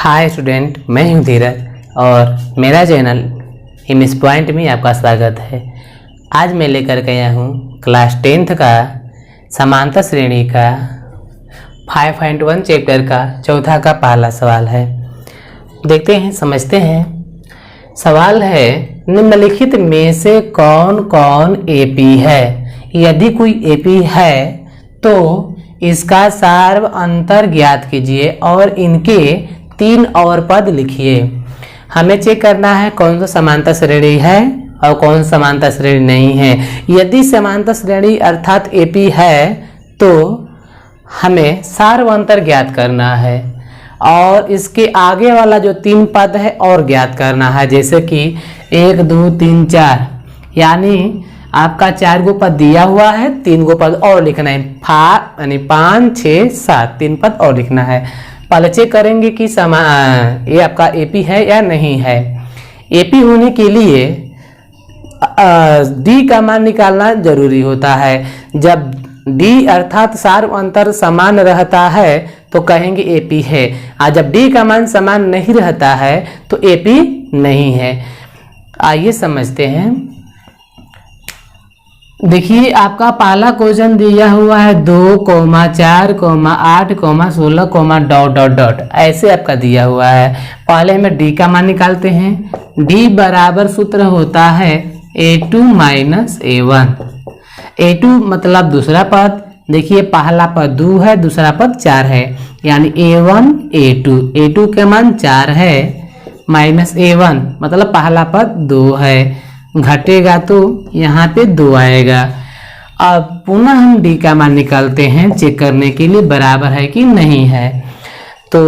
Hi student, मैं हूं धीरज और मेरा चैनल इमिस पॉइंट में आपका स्वागत है। आज मैं लेकर के आया हूं क्लास 10th का समांतर श्रेणी का 5.1 चैप्टर का चौथा का पहला सवाल है। देखते हैं, समझते हैं। सवाल है, निम्नलिखित में से कौन कौन एपी है? यदि कोई एपी है तो इसका सार्व अंतर ज्ञात कीजिए और इनके 3 और पद लिखिए। हमें चेक करना है कौन सा समांतर श्रेणी है और कौन सा समांतर श्रेणी नहीं है। यदि समांतर श्रेणी अर्थात एपी है तो हमें सार्व अंतर ज्ञात करना है और इसके आगे वाला जो 3 पद है और ज्ञात करना है, जैसे कि 1 2 3 4, यानी आपका 4 गो पद दिया हुआ है, 3 गो पद और लिखना है। यानी 5 6 7 3 पद और लिखना है। पहले चेक करेंगे कि ये आपका एपी है या नहीं है। एपी होने के लिए डी का मान निकालना जरूरी होता है। जब डी अर्थात सार्व अंतर समान रहता है तो कहेंगे एपी है, और जब डी का मान समान नहीं रहता है तो एपी नहीं है। आइए समझते हैं। देखिए, आपका पहला क्वेश्चन दिया हुआ है 2, 4, 8, 16, डॉट डॉट डॉट, ऐसे आपका दिया हुआ है। पहले हमें डी का मान निकालते हैं। डी बराबर सूत्र होता है a2 माइनस a1। a2 मतलब दूसरा पद। देखिए, पहला पद 2 है, दूसरा पद 4 है, यानी a1 a2। a2 के मान 4 है माइनस a1 मतलब पहला पद 2 है, घटेगा तो यहाँ पे 2 आएगा। अब पुनः हम डी का मान निकालते हैं चेक करने के लिए बराबर है कि नहीं है। तो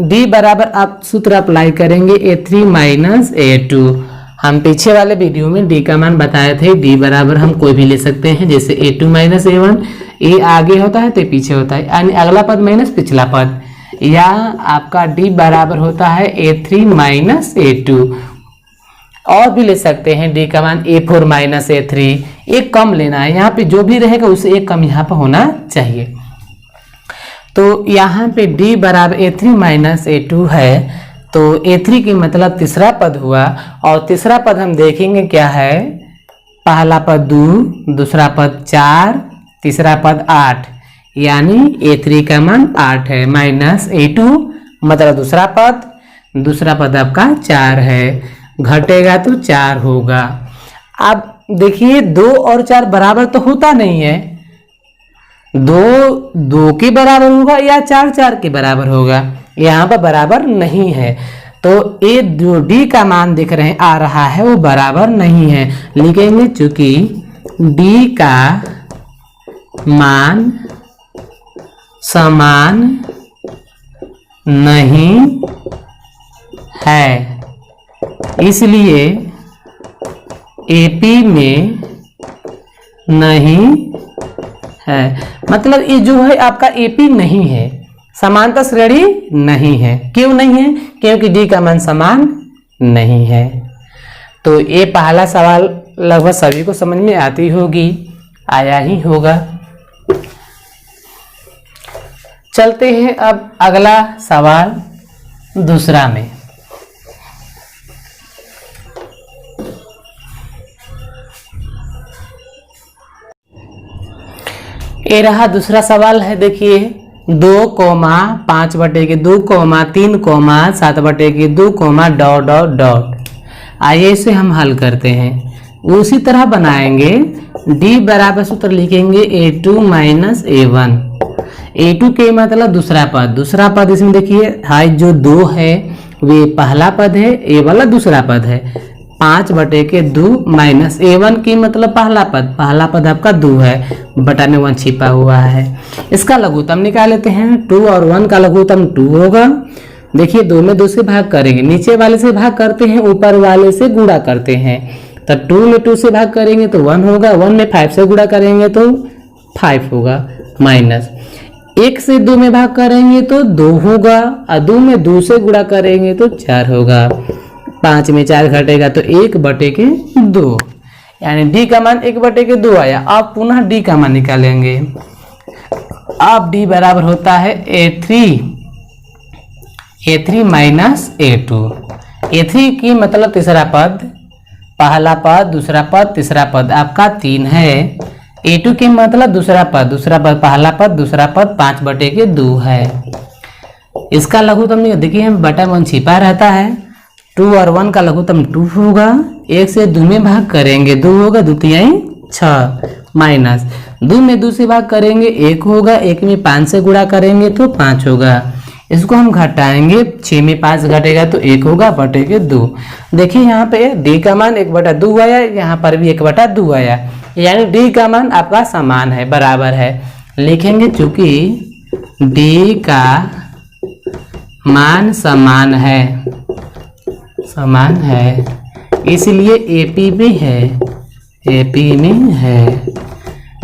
डी बराबर आप सूत्र अप्लाई करेंगे a3 माइनस a2। हम पीछे वाले वीडियो में डी का मान बताए थे। डी बराबर हम कोई भी ले सकते हैं, जैसे a2 माइनस a1। ए आगे होता है तो पीछे होता है, यानी अगला पद माइनस पिछला पद, या आपका डी बराबर होता है a3 माइनस a2। और भी ले सकते हैं डी का मान a4 माइनस a3। एक कम लेना है, यहाँ पे जो भी रहेगा उससे एक कम यहाँ पर होना चाहिए। तो यहाँ पे डी बराबर a3 माइनस a2 है, तो a3 की मतलब तीसरा पद हुआ। और तीसरा पद हम देखेंगे क्या है। पहला पद 2, दूसरा पद 4, तीसरा पद 8, यानी a3 का मान 8 है माइनस a2 मतलब दूसरा पद आपका 4 है, घटेगा तो 4 होगा। अब देखिए, 2 और 4 बराबर तो होता नहीं है। 2 के बराबर होगा या 4 के बराबर होगा, यहाँ पर बराबर नहीं है। तो ये जो डी का मान दिख रहे हैं आ रहा है वो बराबर नहीं है। लिखेंगे चूंकि डी का मान समान नहीं है, इसलिए एपी में नहीं है। मतलब ये जो है आपका एपी नहीं है, समांतर श्रेणी नहीं है। क्यों नहीं है? क्योंकि डी का मान समान नहीं है। तो ये पहला सवाल लगभग सभी को समझ में आती होगी, आया ही होगा। चलते हैं अब अगला सवाल दूसरा में। ये रहा दूसरा सवाल है। देखिए, 2, 5/2, 3, 7/2, डॉट डॉट डॉट। आइए इसे हम हल करते हैं। उसी तरह बनाएंगे। डी बराबर सूत्र लिखेंगे a2 माइनस a1। a2 के मतलब दूसरा पद इसमें देखिए हाई जो 2 है वे पहला पद है, ए वाला दूसरा पद है। 5/2 माइनस a1 की मतलब पहला पद आपका 2 है, बटा में 1 छिपा हुआ है। इसका लघुत्तम निकाल लेते हैं। 2 और 1 का लघुत्तम 2 होगा। देखिए, 2 में 2 से भाग करेंगे, नीचे वाले से भाग करते हैं, ऊपर वाले से गुणा करते हैं। तो 2 में 2 से भाग करेंगे तो 1 होगा, 1 में 5 से गुणा करेंगे तो 5 होगा, माइनस 1 से 2 में भाग करेंगे तो 2 होगा, और 2 में 2 से गुणा करेंगे तो 4 होगा। 5 में 4 घटेगा तो 1/2, यानी डी का मान 1/2 आया। अब पुनः डी का मान निकालेंगे। अब डी बराबर होता है a3 A3 minus A2। A3 की मतलब तीसरा पद, पहला पद, दूसरा पद, तीसरा पद आपका 3 है। A2 के मतलब दूसरा पद, पहला पद, दूसरा पद 5/2 है। इसका लघुत्तम देखिए बटा 1 छिपा रहता है। 2 और 1 का लघुत्तम 2 होगा। 1 से 2 में भाग करेंगे 2 होगा, 2 तिहाई 6 माइनस 2 में 2 से भाग करेंगे 1 होगा। 1 में 5 से गुणा करेंगे तो 5 होगा। इसको हम घटाएंगे, 6 में 5 घटेगा तो 1 होगा बटे के 2। देखिए यहाँ पे d का मान 1/2 आया, यहाँ पर भी 1/2 आया, यानी d का मान आपका समान है, बराबर है। लिखेंगे चूंकि d का मान समान है इसलिए AP भी है, AP में है।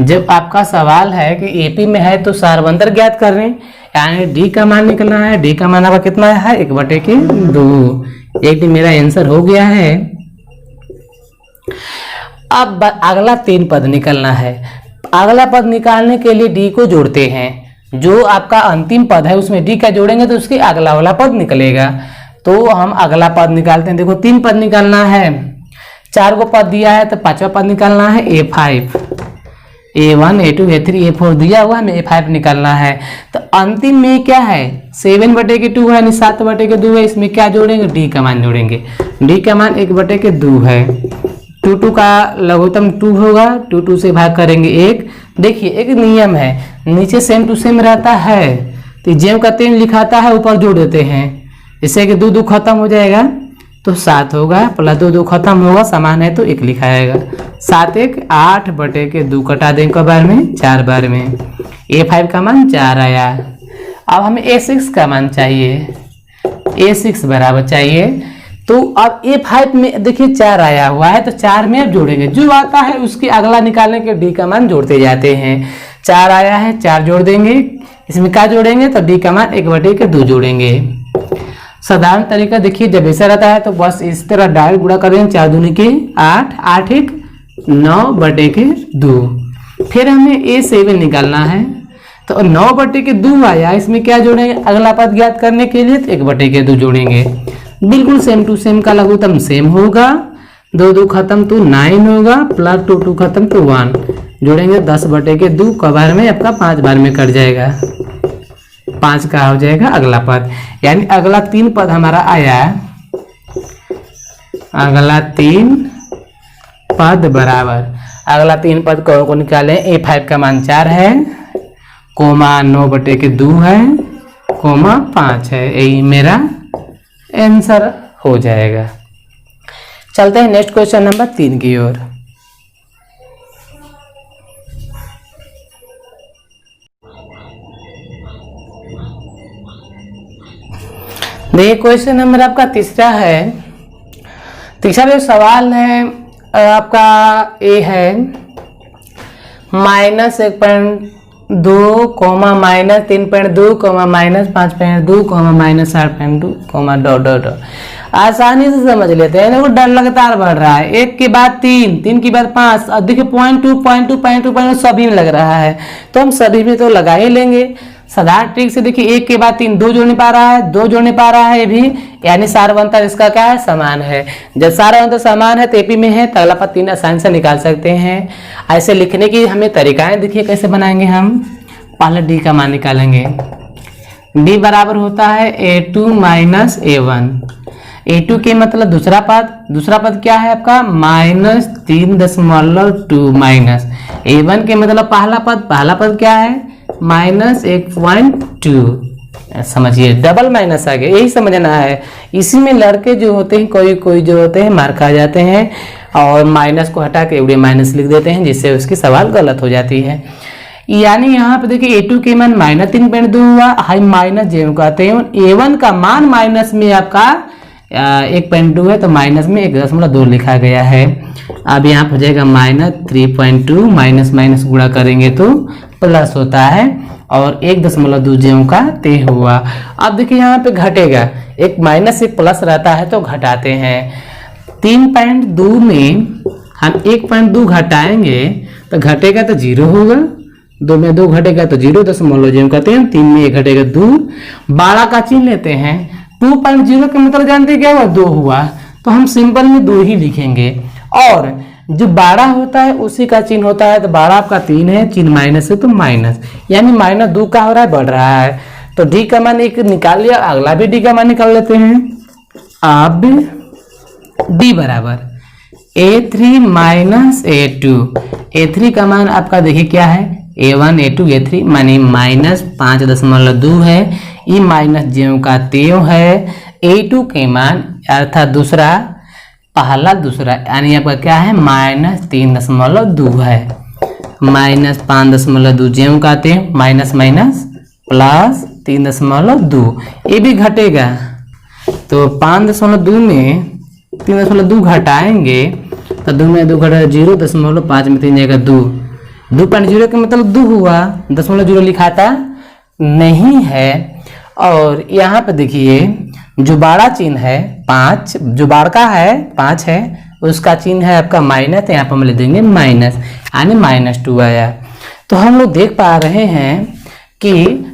जब आपका सवाल है कि AP में है तो सारवंतर ज्ञात कर रहे हैं, यानी d का मान निकलना है। d का मान आपका कितना है? 1/2। एक मेरा आंसर हो गया है। अब अगला 3 पद निकलना है। अगला पद निकालने के लिए d को जोड़ते हैं। जो आपका अंतिम पद है उसमें d का जोड़ेंगे तो उसके अगला वाला पद निकलेगा। तो हम अगला पद निकालते हैं। देखो 3 पद निकालना है, 4 को पद दिया है तो 5वां पद निकालना है A5, A1, A2, A3, A4 दिया हुआ हमें A5 निकालना है। तो अंतिम में क्या है? 7/2 है, यानी 7/2 है। इसमें क्या जोड़ेंगे? d का मान जोड़ेंगे। d का मान 1/2 है। 2 का लघुत्तम 2 होगा, 2 से भाग करेंगे 1। देखिए एक नियम है, नीचे सेम टू सेम रहता है तो जेम का 3 लिखाता है, ऊपर जोड़ देते हैं, इससे कि 2 खत्म हो जाएगा तो 7 होगा, प्लस 2 खत्म होगा, समान है तो 1 लिखाएगा। 7 1 8/2 कटा देंगे कब बार में? 4 बार में। A5 का मान 4 आया। अब हमें A6 का मान चाहिए, A6 बराबर चाहिए। तो अब A5 में देखिए 4 आया हुआ है तो 4 में अब जोड़ेंगे, जो आता है उसके अगला निकालने के d का मान जोड़ते जाते हैं। 4 आया है, 4 जोड़ देंगे, इसमें क्या जोड़ेंगे तो d का मान 1/2 जोड़ेंगे। साधारण तरीका देखिए जब ऐसा रहता है तो बस इस तरह डायरेक्ट गुणा करेंगे। 4 दूनी के 8, 8 1 9/2। फिर हमें A7 निकालना है तो 9/2 आया, इसमें क्या जोड़ेंगे? अगला पद ज्ञात करने के लिए तो 1/2 जोड़ेंगे। बिल्कुल सेम टू सेम का लघुत्तम सेम होगा। 2 खत्म तो 9 होगा, प्लस 2 खत्म तो 1 जोड़ेंगे। 10/2 कबार में आपका 5 बार में कट जाएगा, 5 का हो जाएगा अगला पद। यानी अगला 3 पद हमारा आया, अगला 3 पद बराबर। अगला 3 पद को निकालें। A5 का मान 4 है, कोमा 9/2 है, कोमा 5 है। यही मेरा आंसर हो जाएगा। चलते हैं नेक्स्ट क्वेश्चन नंबर 3 की ओर। देखिए क्वेश्चन नंबर आपका तीसरा है। तीसरा जो सवाल है आपका ए है -1.2, -3.2, -5.2, -8.2, डॉट। आसानी से समझ लेते हैं। देखो डर लगातार बढ़ रहा है, 1 के बाद 3, 3 के बाद 5, और देखिए 0.2 सभी में लग रहा है तो हम सभी में तो लगा ही लेंगे। साधारण ट्रिक से देखिए 1 के बाद 3, 2 जोड़ने पा रहा है, 2 जोड़ने पा रहा है ये भी, यानी सारवंतर इसका क्या है? समान है। जब सारवंतर समान है तो एपी में है तो अगला पद 3 आसानी से निकाल सकते हैं। ऐसे लिखने की हमें तरीकाएं देखिए कैसे बनाएंगे हम। पहले डी का मान निकालेंगे। डी बराबर होता है A2 माइनस A1। A2 के मतलब दूसरा पद क्या है आपका? -3.2 माइनस A1 के मतलब पहला पद क्या है? -1.2। समझिए डबल माइनस आ गया, यही समझना है। इसी में लड़के जो होते हैं कोई जो होते हैं मार खा जाते हैं और माइनस को हटा के उड़े माइनस लिख देते हैं, जिससे उसकी सवाल गलत हो जाती है। यानी यहाँ पे देखिए A2 के मान -3.2 हुआ, हाई माइनस जे कहते हैं। A1 का मान माइनस में आपका 1.2 है तो माइनस में 1.2 लिखा गया है। अब यहाँ पर हो जाएगा -3.2, माइनस गुणा करेंगे तो प्लस होता है और 1.2 जेम का ते हुआ। अब देखिए यहाँ पे घटेगा, एक माइनस से प्लस रहता है तो घटाते हैं। 3.2 में हम 1.2 घटाएंगे तो घटेगा तो 0 होगा, 2 में 2 घटेगा तो 0.0 जेम कहते हैं। 3 में 1 घटेगा 2, 12 का चिन्ह लेते हैं 2.0 का मतलब जानते हैं क्या हुआ, 2 हुआ, तो हम सिंपल में 2 ही लिखेंगे। और जो 12 होता है उसी का चिन्ह होता है, तो 12 आपका 3 है, चिन्ह माइनस है तो माइनस, यानी -2 का हो रहा है, बढ़ रहा है। तो डी का मान एक निकाल लिया, अगला भी डी का मान निकाल लेते हैं। अब डी बराबर A3 माइनस A2, A3 का मान आपका देखिए क्या है, A1 A2 A3 मानी -5.2 है, ई माइनस ज्यों का त्यों है। A2 के मान अर्थात दूसरा पहला दूसरा यानी आपका क्या है, -3.2 है, -5.2 ज्यों का त्यों, माइनस माइनस प्लस 3.2, ये भी घटेगा, तो 5.2 में 3.2 घटाएंगे तो 2 में 2 घटा 0.5 में 3 जाएगा 2, 2.0 का मतलब 2 हुआ, 0.0 लिखाता नहीं है। और यहाँ पे देखिए जो बड़ा चिन्ह है 5, जो बड़ा है 5 है, उसका चिन्ह है आपका माइनस, यहाँ पर हम लिख देंगे माइनस, यानी -2 आया। तो हम लोग देख पा रहे हैं कि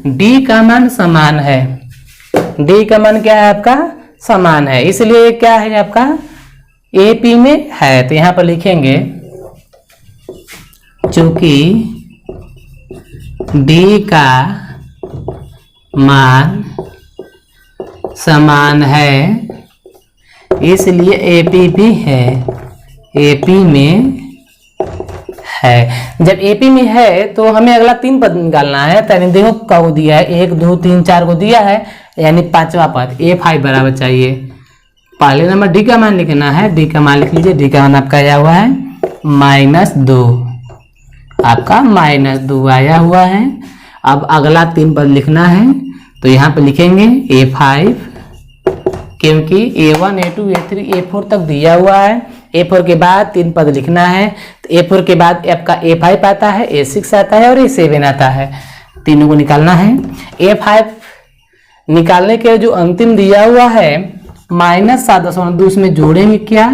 डी का मान समान है, डी का मान क्या है आपका, समान है, इसलिए क्या है आपका AP में है, तो यहाँ पर लिखेंगे चूंकि डी का मान समान है इसलिए AP भी है, AP में है। जब AP में है तो हमें अगला 3 पद निकालना है, तो देखो क्या दिया है, 1 2 3 4 को दिया है, यानी 5वां पद A5 बराबर चाहिए। पहले नंबर डी का मान लिखना है, डी का मान लिख लीजिए, डी का मान आपका आया हुआ है -2, आपका -2 आया हुआ है। अब अगला 3 पद लिखना है, तो यहाँ पे लिखेंगे A5, क्योंकि A1 A2 A3 A4 तक दिया हुआ है, A4 के बाद 3 पद लिखना है, तो A4 के बाद आपका A5 आता है, A6 आता है और A7 आता है, तीनों को निकालना है। A5 निकालने के जो अंतिम दिया हुआ है -7.2, इसमें जोड़ेंगे क्या,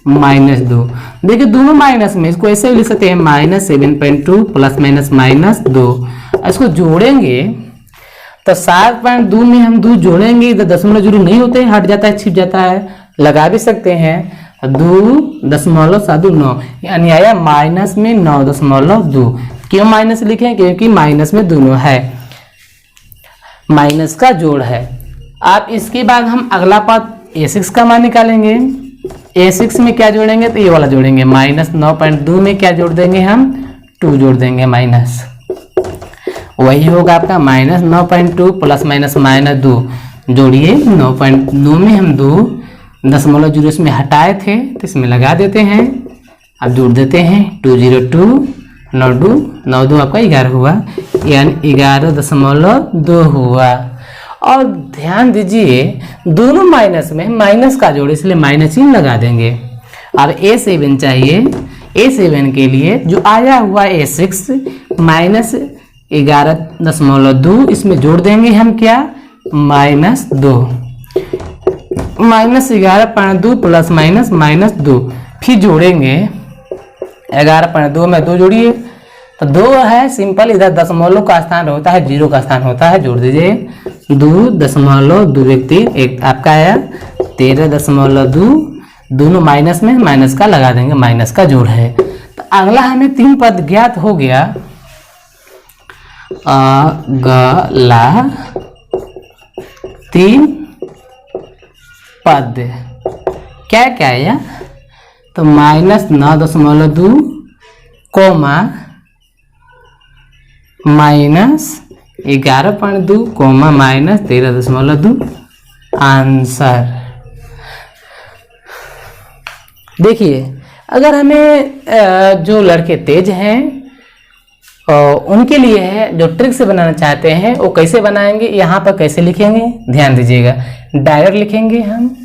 -2, देखिए दोनों माइनस में, इसको ऐसे भी लिख सकते हैं -7.2 प्लस -2, इसको जोड़ेंगे तो 7.2 में हम 2 जोड़ेंगे, इधर 0.0 नहीं होते हैं, हट जाता है, छिप जाता है, लगा भी सकते हैं, 2.79 यानी आया माइनस में 9.2। क्यों माइनस लिखे, क्योंकि माइनस में दोनों है, माइनस का जोड़ है। अब इसके बाद हम अगला पद A6 का मान निकालेंगे, A6 में क्या जोड़ेंगे, तो ये वाला जोड़ेंगे, -9.2 में क्या जोड़ देंगे हम, 2 जोड़ देंगे माइनस, वही होगा आपका -9.2 प्लस -2, जोड़िए 9.2 में हम 2.0 इसमें हटाए थे, तो इसमें लगा देते हैं, अब जोड़ देते हैं 202 92 आपका 11 हुआ, यानी 11.2 हुआ। और ध्यान दीजिए दोनों माइनस में माइनस का जोड़, इसलिए माइनस ही लगा देंगे। अब A7 चाहिए, A7 के लिए जो आया हुआ A6 -11.2, इसमें जोड़ देंगे हम क्या, -2, -11.2 प्लस -2, फिर जोड़ेंगे 11.2 में 2 जोड़िए, तो 2 है सिंपल, इधर दशमलव का स्थान होता है, 0 का स्थान होता है, जोड़ दीजिए 2.2 व्यक्ति एक आपका आया 13.2, दोनों माइनस में माइनस का लगा देंगे, माइनस का जोड़ है। तो अगला हमें 3 पद ज्ञात हो गया, अगला 3 पद क्या क्या है, तो -9.2 कोमा -11.2 कोमा -13.2 आंसर। देखिए अगर हमें जो लड़के तेज हैं उनके लिए है, जो ट्रिक से बनाना चाहते हैं वो कैसे बनाएंगे, यहाँ पर कैसे लिखेंगे, ध्यान दीजिएगा, डायरेक्ट लिखेंगे हम,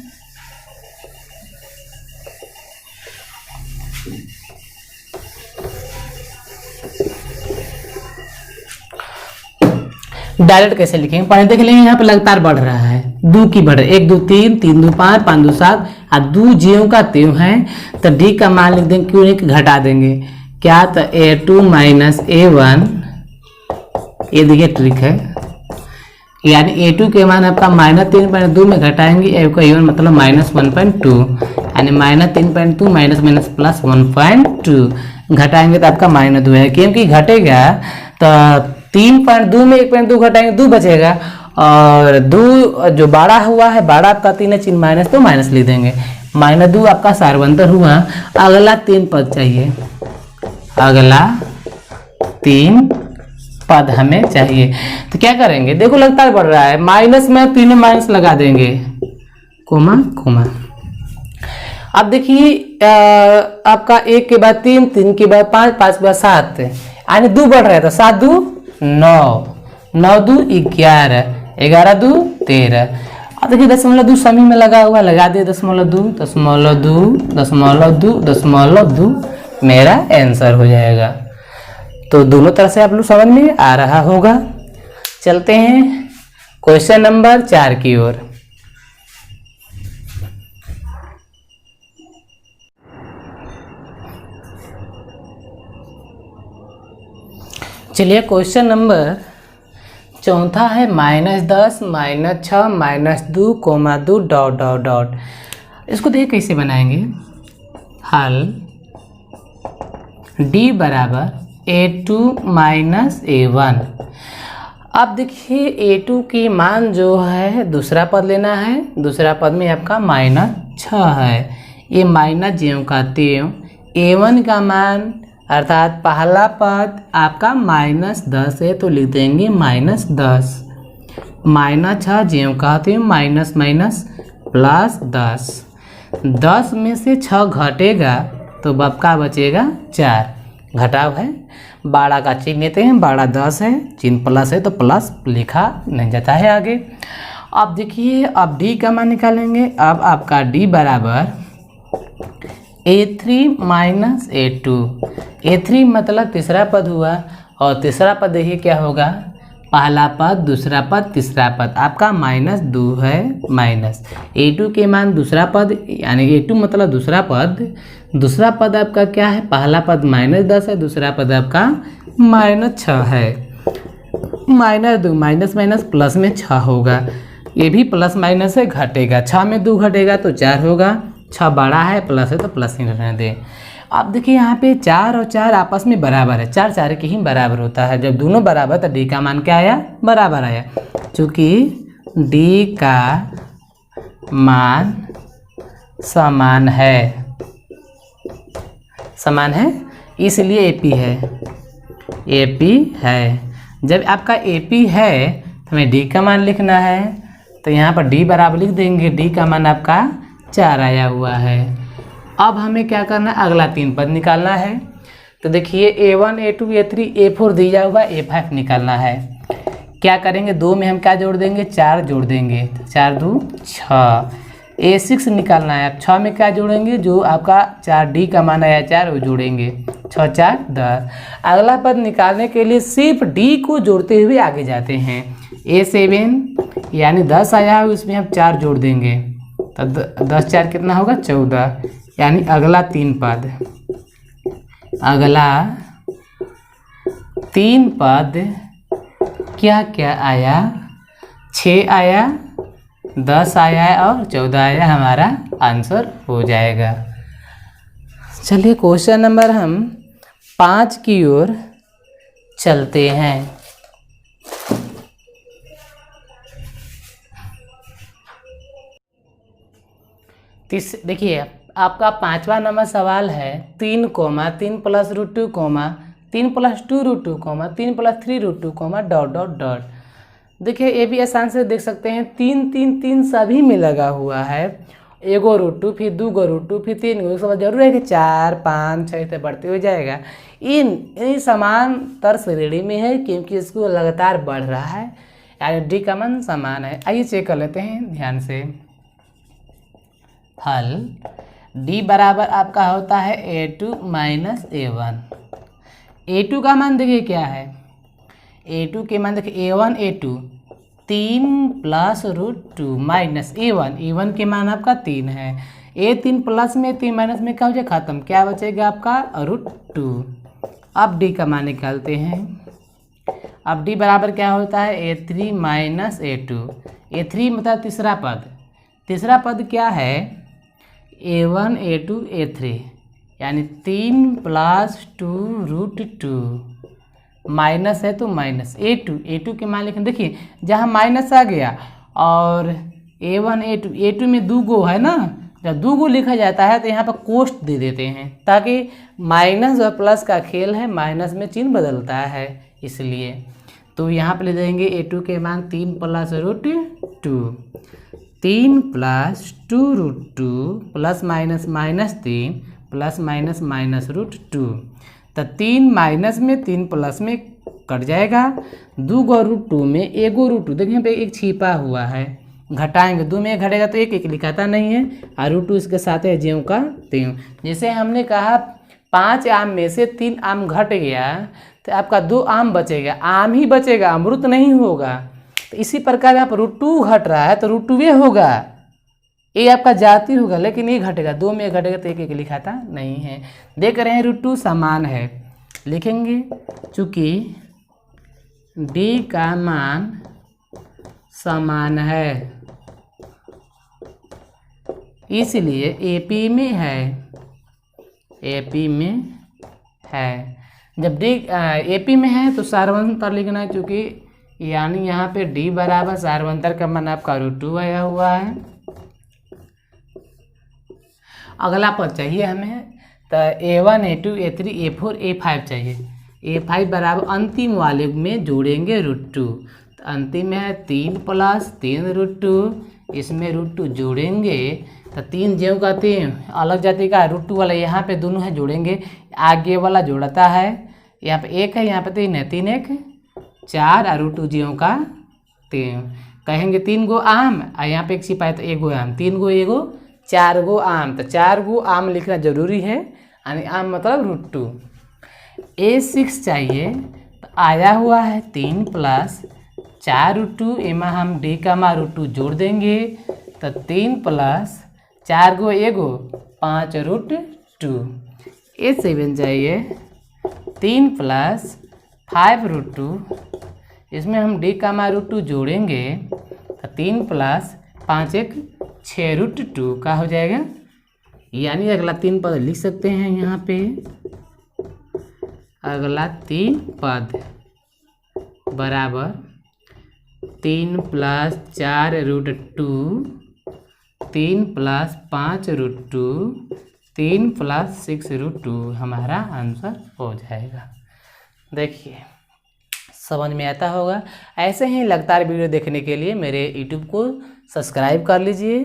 डायरेक्ट कैसे लिखेंगे, पहले देख लेंगे, यहाँ पे लगातार बढ़ रहा है, 2 की बढ़, 1 2 3 3 2 5 5 2 7 और 2 ज्यों का त्यों है, तो डी का मान लिख देंगे, क्यों नहीं घटा देंगे क्या, तो A2 - A1, ये देखिए ट्रिक है, यानी A2 के मान आपका -3.2 में घटाएंगे A का A1 मतलब -1.2, यानी -3.2 माइनस माइनस प्लस 1.2 घटाएंगे तो आपका -2 है, क्योंकि घटेगा तो 3.2 में 1.2 घटाएंगे 2 बचेगा, और 2 जो बड़ा हुआ है, बड़ा आपका 3 है, चिन्ह माइनस तो माइनस लिख देंगे, -2 आपका सार्वंतर हुआ। अगला 3 पद चाहिए, अगला 3 पद हमें चाहिए, तो क्या करेंगे, देखो लगातार बढ़ रहा है, माइनस में 3 माइनस लगा देंगे, कोमा कोमा। अब देखिए आपका 1 के बाद 3, 3 के बाद 5, 5 के बाद 7, यानी 2 बढ़ रहा है, तो 7 2 9, 9 2 11, 11 2 13। अब देखिए 0.2 समी में लगा हुआ, लगा दिए 0.2, 0.2, 0.2, 0.2 मेरा आंसर हो जाएगा। तो दोनों तरह से आप लोग समझ में आ रहा होगा। चलते हैं क्वेश्चन नंबर 4 की ओर। चलिए क्वेश्चन नंबर 4 है, -10, -6, -2, -2 डॉट डॉट डॉट। इसको देखिए कैसे बनाएंगे, हल D बराबर A2 माइनस A1। अब देखिए A2 की मान जो है दूसरा पद लेना है, दूसरा पद में आपका -6 है, ये माइनस ज्यों का त्यों, A1 का मान अर्थात पहला पद आपका -10 है, तो लिख देंगे -10, -6 ज्यों का त्यों, माइनस माइनस प्लस 10, 10 में से 6 घटेगा तो आपका बचेगा 4, घटाव है, बाड़ा का चिन्ह लेते हैं, बाड़ा 10 है, चिन्ह प्लस है तो प्लस लिखा नहीं जाता है आगे। अब देखिए अब D का मान निकालेंगे, अब आपका D बराबर A3 माइनस A2, A3 मतलब तीसरा पद हुआ, और तीसरा पद देखिए क्या होगा, पहला पद दूसरा पद तीसरा पद आपका -2 है, माइनस A2 के मान दूसरा पद, यानी A2 मतलब दूसरा पद, दूसरा पद आपका क्या है, पहला पद -10 है, दूसरा पद आपका -6 है, -2 माइनस माइनस प्लस में 6 होगा, ये भी प्लस माइनस है, घटेगा, 6 में 2 घटेगा तो 4 होगा, 6 बड़ा है प्लस है तो प्लस ही रहने दें। अब देखिए यहाँ पे 4 और 4 आपस में बराबर है, 4 4 के ही बराबर होता है, जब दोनों बराबर तो D का मान क्या आया, बराबर आया, चूँकि D का मान समान है, समान है इसलिए AP है, AP है। जब आपका AP है तो हमें D का मान लिखना है, तो यहाँ पर D बराबर लिख देंगे, D का मान आपका 4 आया हुआ है। अब हमें क्या करना है, अगला 3 पद निकालना है, तो देखिए A1 A2 A3 A4 दिया हुआ, A5 निकालना है। क्या करेंगे, 2 में हम क्या जोड़ देंगे, 4 जोड़ देंगे, 4 2 6, A6 निकालना है, अब 6 में क्या जोड़ेंगे, जो आपका 4D का मान आया 4 वो जोड़ेंगे, 6 4 10। अगला पद निकालने के लिए सिर्फ D को जोड़ते हुए आगे जाते हैं, A7 यानी 10 आया है, उसमें हम 4 जोड़ देंगे, तो 10 4 कितना होगा 14, यानी अगला 3 पद, अगला 3 पद क्या क्या आया, 6 आया, 10 आया है और 14 आया, हमारा आंसर हो जाएगा। चलिए क्वेश्चन नंबर हम 5 की ओर चलते हैं। देखिए आपका 5वां नंबर सवाल है, 3 3 plus √2 3 plus 2 √2 3 plus 3 √2 dot dot dot. देखिए ये भी आसान से देख सकते हैं, 3 3 3 सभी में लगा हुआ है, एगो √2 फिर 2 √2 फिर 3 गो, उसके बाद जरूर है कि 4 5 6 तक बढ़ते हुए जाएगा। इन समांतर श्रेणी में है क्योंकि इसको लगातार बढ़ रहा है, यानी D का मान समान है। आइए चेक कर लेते हैं ध्यान से। हल D बराबर आपका होता है A2 माइनस A1। A2 का मान देखिए क्या है, A2 के मान देखिए A1 A2 3 plus √2 minus A1 के मान आपका 3 है, A3 प्लस में 3 माइनस में क्या हो जाए खत्म, क्या बचेगा आपका √2। अब D का मान निकालते हैं, अब डी बराबर क्या होता है, A3 माइनस A2। A3 मतलब तीसरा पद क्या है, A1 A2 A3, यानी 3 + 2√2 माइनस है तो माइनस A2 के मान लिखें। देखिए जहाँ माइनस आ गया और A1 A2 में 2 गो है ना, जब 2 गो लिखा जाता है तो यहाँ पर कोष्ट दे देते हैं, ताकि माइनस और प्लस का खेल है, माइनस में चिन्ह बदलता है इसलिए। तो यहाँ पर ले जाएंगे A2 के मान 3 + √2, 3 + 2√2 प्लस माइनस -3 प्लस माइनस √2। तो 3 माइनस में 3 प्लस में कट जाएगा। 2 गो √2 में 1 गो √2, देखिए यहाँ पे एक छिपा हुआ है, घटाएंगे 2 में घटेगा तो एक लिखाता नहीं है, और √2 इसके साथ है ज्यों का त्यों। जैसे हमने कहा 5 आम में से 3 आम घट गया तो आपका 2 आम बचेगा, आम ही बचेगा, अमृत नहीं होगा। तो इसी प्रकार यहाँ पर √2 घट रहा है तो √2 होगा, ये आपका जाति होगा, लेकिन ये घटेगा, 2 में घटेगा तो एक लिखाता नहीं है। देख रहे हैं √2 समान है, लिखेंगे चूँकि डी का मान समान है इसलिए AP में है। जब डी AP में है तो सार्वंतर लिखना है, चूँकि यानी यहाँ पे डी बराबर सार्वंतर का मान आपका √2 आया हुआ है। अगला पद चाहिए हमें, तो A1 A2 A3 A4 A5 चाहिए। A5 बराबर अंतिम वाले में जोड़ेंगे √2, तो अंतिम में है 3 + 3√2, इसमें √2 जोड़ेंगे तो 3 ज्यों का त्यों, अलग जाति का √2 वाला यहाँ पे दोनों है जोड़ेंगे, आगे वाला जोड़ता है, यहाँ पे 1 है, यहाँ पे 3 है, 3 1 4 और √2 ज्यों का त्यों। कहेंगे 3 गो आम, और यहाँ पे एक छिपा है तो 1 गो आम, 3 गो 1 गो 4 गो आम, तो 4 गो आम लिखना जरूरी है, यानी आम मतलब √2। A6 चाहिए, तो आया हुआ है 3 + 4√2, एमा हम डी का मान √2 जोड़ देंगे तो 3 + 4 गो 1 गो 5√2। A7 चाहिए, 3 + 5√2, इसमें हम डी का मान √2 जोड़ेंगे तो 3 + 5 1 6√2 का हो जाएगा, यानी अगला 3 पद लिख सकते हैं यहाँ पे। अगला 3 पद बराबर 3 + 4√2, 3 + 5√2, 3 + 6√2 हमारा आंसर हो जाएगा। देखिए समझ में आता होगा। ऐसे ही लगातार वीडियो देखने के लिए मेरे YouTube को सब्सक्राइब कर लीजिए,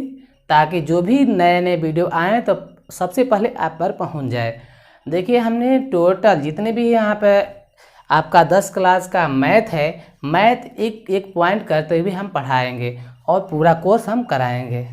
ताकि जो भी नए नए वीडियो आएँ तो सबसे पहले आप पर पहुंच जाए। देखिए हमने टोटल जितने भी यहाँ पे आपका 10 क्लास का मैथ है, मैथ एक एक पॉइंट करते हुए हम पढ़ाएंगे और पूरा कोर्स हम कराएंगे।